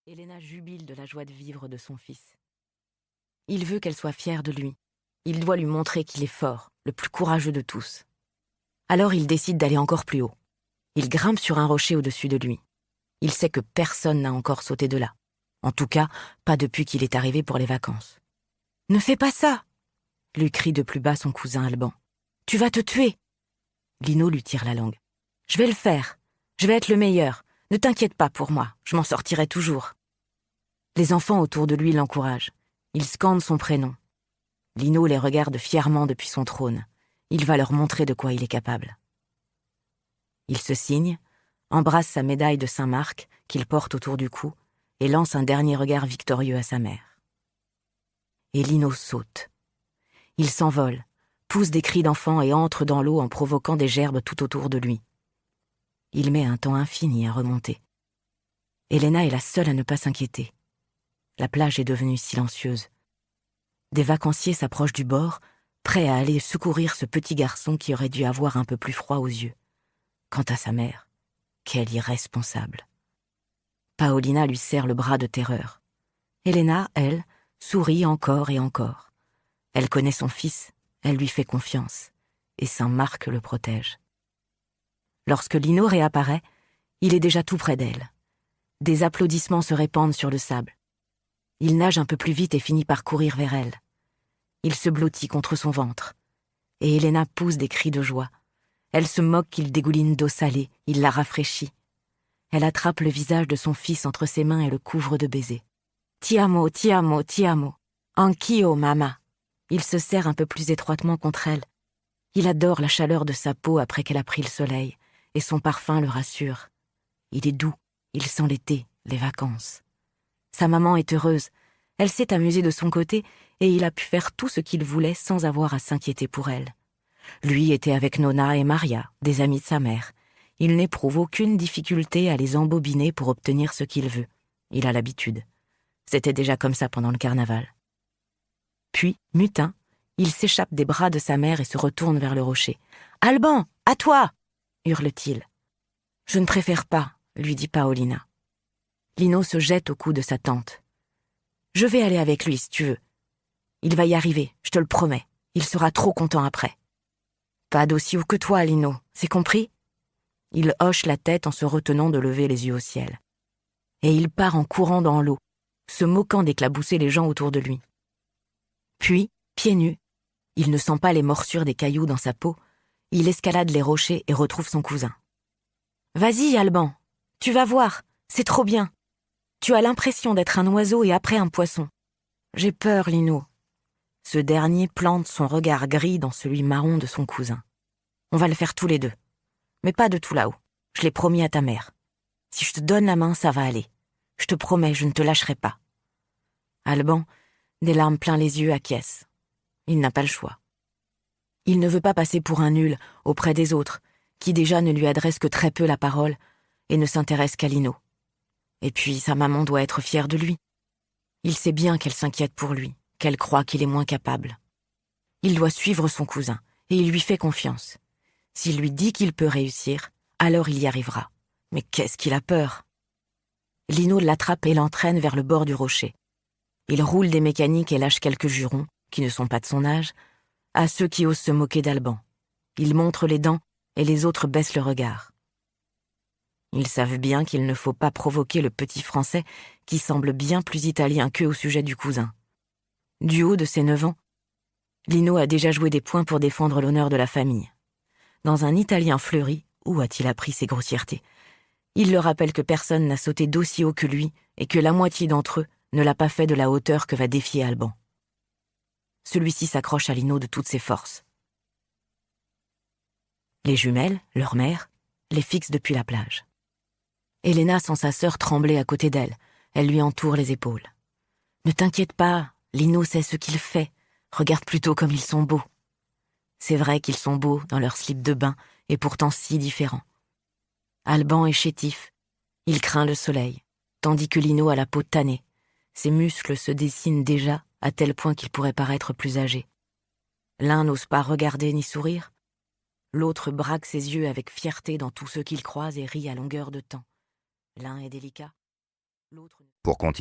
Elena jubile de la joie de vivre de son fils. Il veut qu'elle soit fière de lui. Il doit lui montrer qu'il est fort, le plus courageux de tous. Alors il décide d'aller encore plus haut. Il grimpe sur un rocher au-dessus de lui. Il sait que personne n'a encore sauté de là. En tout cas, pas depuis qu'il est arrivé pour les vacances. « Ne fais pas ça !» lui crie de plus bas son cousin Alban. « Tu vas te tuer !» Lino lui tire la langue. « Je vais le faire. Je vais être le meilleur. Ne t'inquiète pas pour moi. Je m'en sortirai toujours. » Les enfants autour de lui l'encouragent. Ils scandent son prénom. Lino les regarde fièrement depuis son trône. Il va leur montrer de quoi il est capable. Il se signe, embrasse sa médaille de Saint-Marc qu'il porte autour du cou et lance un dernier regard victorieux à sa mère. Et Lino saute. Il s'envole, pousse des cris d'enfant et entre dans l'eau en provoquant des gerbes tout autour de lui. Il met un temps infini à remonter. Elena est la seule à ne pas s'inquiéter. La plage est devenue silencieuse. Des vacanciers s'approchent du bord, prêts à aller secourir ce petit garçon qui aurait dû avoir un peu plus froid aux yeux. Quant à sa mère, quelle irresponsable. Paolina lui serre le bras de terreur. Elena, elle, sourit encore et encore. Elle connaît son fils, elle lui fait confiance, et Saint-Marc le protège. Lorsque Lino réapparaît, il est déjà tout près d'elle. Des applaudissements se répandent sur le sable. Il nage un peu plus vite et finit par courir vers elle. Il se blottit contre son ventre. Et Elena pousse des cris de joie. Elle se moque qu'il dégouline d'eau salée, il la rafraîchit. Elle attrape le visage de son fils entre ses mains et le couvre de baisers. « Ti amo, ti amo, ti amo. Anch'io, mamma. » Il se serre un peu plus étroitement contre elle. Il adore la chaleur de sa peau après qu'elle a pris le soleil, et son parfum le rassure. Il est doux, il sent l'été, les vacances. Sa maman est heureuse. Elle s'est amusée de son côté et il a pu faire tout ce qu'il voulait sans avoir à s'inquiéter pour elle. Lui était avec Nona et Maria, des amis de sa mère. Il n'éprouve aucune difficulté à les embobiner pour obtenir ce qu'il veut. Il a l'habitude. C'était déjà comme ça pendant le carnaval. Puis, mutin, il s'échappe des bras de sa mère et se retourne vers le rocher. « Alban, à toi !» hurle-t-il. « Je ne préfère pas, » lui dit Paolina. Lino se jette au cou de sa tante. « Je vais aller avec lui si tu veux. Il va y arriver, je te le promets. Il sera trop content après. » « Pas d'aussi haut que toi, Lino, c'est compris ?» Il hoche la tête en se retenant de lever les yeux au ciel. Et il part en courant dans l'eau, se moquant d'éclabousser les gens autour de lui. Puis, pieds nus, il ne sent pas les morsures des cailloux dans sa peau, il escalade les rochers et retrouve son cousin. « Vas-y, Alban, tu vas voir, c'est trop bien. Tu as l'impression d'être un oiseau et après un poisson. J'ai peur, Lino. » Ce dernier plante son regard gris dans celui marron de son cousin. « On va le faire tous les deux. Mais pas de tout là-haut. Je l'ai promis à ta mère. Si je te donne la main, ça va aller. Je te promets, je ne te lâcherai pas. » Alban, des larmes plein les yeux, acquiesce. Il n'a pas le choix. Il ne veut pas passer pour un nul auprès des autres, qui déjà ne lui adressent que très peu la parole et ne s'intéressent qu'à Lino. Et puis sa maman doit être fière de lui. Il sait bien qu'elle s'inquiète pour lui, qu'elle croit qu'il est moins capable. Il doit suivre son cousin, et il lui fait confiance. S'il lui dit qu'il peut réussir, alors il y arrivera. Mais qu'est-ce qu'il a peur! Lino l'attrape et l'entraîne vers le bord du rocher. Il roule des mécaniques et lâche quelques jurons, qui ne sont pas de son âge, à ceux qui osent se moquer d'Alban. Il montre les dents et les autres baissent le regard. Ils savent bien qu'il ne faut pas provoquer le petit Français qui semble bien plus italien qu'eux au sujet du cousin. Du haut de ses 9 ans, Lino a déjà joué des points pour défendre l'honneur de la famille. Dans un Italien fleuri, où a-t-il appris ces grossièretés? Il leur rappelle que personne n'a sauté d'aussi haut que lui et que la moitié d'entre eux ne l'a pas fait de la hauteur que va défier Alban. Celui-ci s'accroche à Lino de toutes ses forces. Les jumelles, leur mère, les fixent depuis la plage. Elena sent sa sœur trembler à côté d'elle. Elle lui entoure les épaules. « Ne t'inquiète pas, Lino sait ce qu'il fait. Regarde plutôt comme ils sont beaux. » C'est vrai qu'ils sont beaux dans leur slip de bain et pourtant si différents. Alban est chétif. Il craint le soleil, tandis que Lino a la peau tannée. Ses muscles se dessinent déjà à tel point qu'il pourrait paraître plus âgé. L'un n'ose pas regarder ni sourire. L'autre braque ses yeux avec fierté dans tous ceux qu'il croise et rit à longueur de temps. L'un est délicat, L'autre Pour continuer.